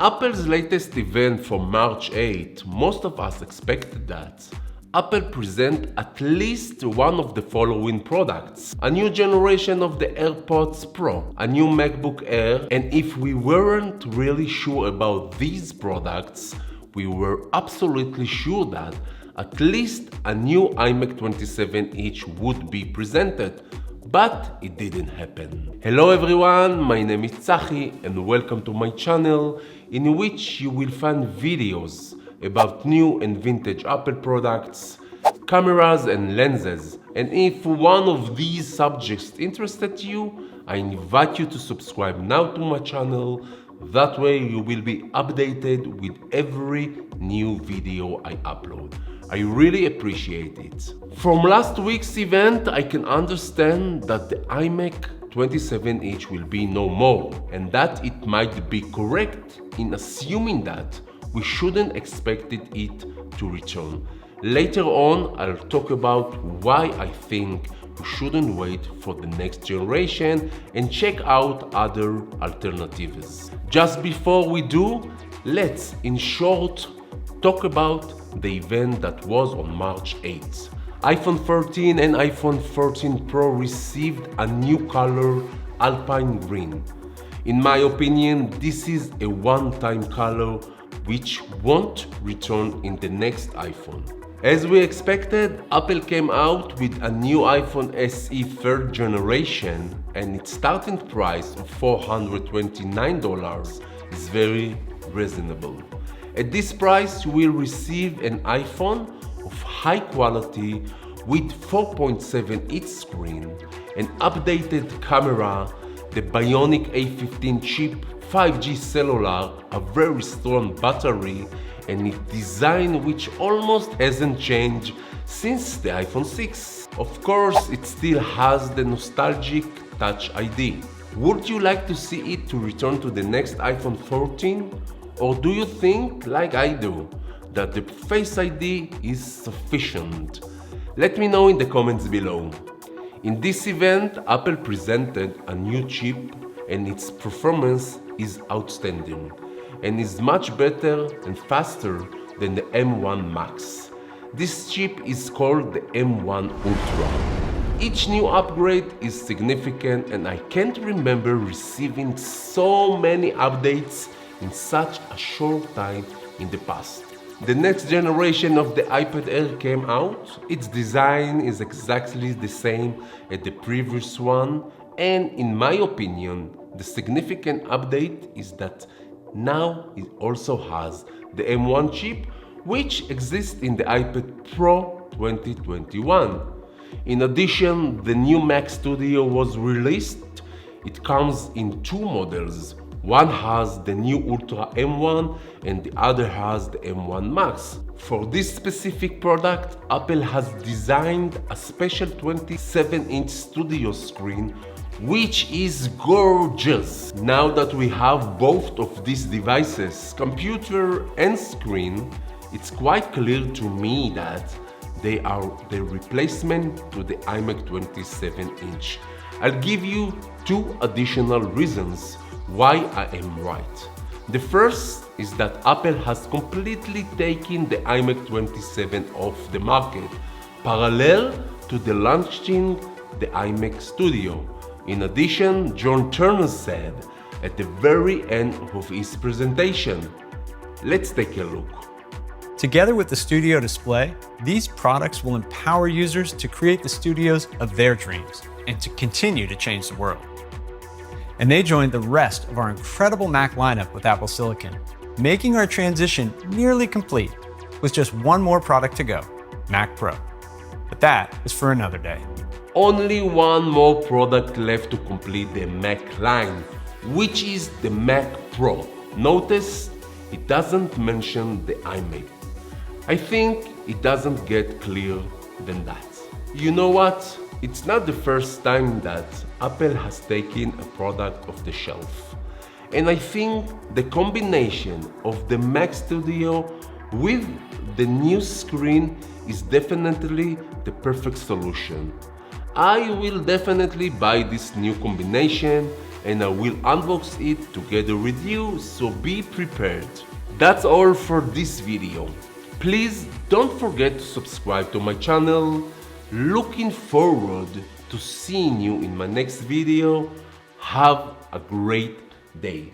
Apple's latest event for March 8, most of us expected that Apple present at least one of the following products: a new generation of the AirPods Pro, a new MacBook Air, and if we weren't really sure about these products, we were absolutely sure that at least a new iMac 27-inch would be presented. But it didn't happen. Hello everyone, my name is Tzachi and welcome to my channel, in which you will find videos about new and vintage Apple products, cameras and lenses. And if one of these subjects interested you, I invite you to subscribe now to my channel. That way you will be updated with every new video I upload. I really appreciate it. From last week's event, I can understand that the iMac 27-inch will be no more, and that it might be correct in assuming that we shouldn't expect it to return. Later on, I'll talk about why I think we shouldn't wait for the next generation and check out other alternatives. Just before we do, let's, in short, talk about the event that was on March 8th. iPhone 13 and iPhone 13 Pro received a new color, Alpine Green. In my opinion, this is a one-time color which won't return in the next iPhone. As we expected, Apple came out with a new iPhone SE 3rd generation, and its starting price of $429 is very reasonable. At this price, you will receive an iPhone of high quality with 4.7-inch screen, an updated camera, the Bionic A15 chip, 5G cellular, a very strong battery, and a design which almost hasn't changed since the iPhone 6. Of course, it still has the nostalgic Touch ID. Would you like to see it to return to the next iPhone 14? Or do you think, like I do, that the Face ID is sufficient? Let me know in the comments below. In this event, Apple presented a new chip and its performance is outstanding and is much better and faster than the M1 Max. This chip is called the M1 Ultra. Each new upgrade is significant and I can't remember receiving so many updates in such a short time in the past. The next generation of the iPad Air came out. Its design is exactly the same as the previous one, and in my opinion, the significant update is that now it also has the M1 chip, which exists in the iPad Pro 2021. In addition, the new Mac Studio was released. It comes in two models. One has the new Ultra M1 and the other has the M1 Max. For this specific product, Apple has designed a special 27-inch studio screen, which is gorgeous. Now that we have both of these devices, computer and screen, it's quite clear to me that they are the replacement to the iMac 27-inch. I'll give you two additional reasons why I am right. The first is that Apple has completely taken the iMac 27 off the market, parallel to the launching the iMac Studio. In addition, John Turner said at the very end of his presentation. Let's take a look. Together with the Studio Display, these products will empower users to create the studios of their dreams and to continue to change the world. And they joined the rest of our incredible Mac lineup with Apple Silicon, making our transition nearly complete with just one more product to go, Mac Pro. But that is for another day. Only one more product left to complete the Mac line, which is the Mac Pro. Notice it doesn't mention the iMac. I think it doesn't get clearer than that. You know what? It's not the first time that Apple has taken a product off the shelf. And I think the combination of the Mac Studio with the new screen is definitely the perfect solution. I will definitely buy this new combination and I will unbox it together with you, so be prepared. That's all for this video. Please don't forget to subscribe to my channel. Looking forward to seeing you in my next video. Have a great day.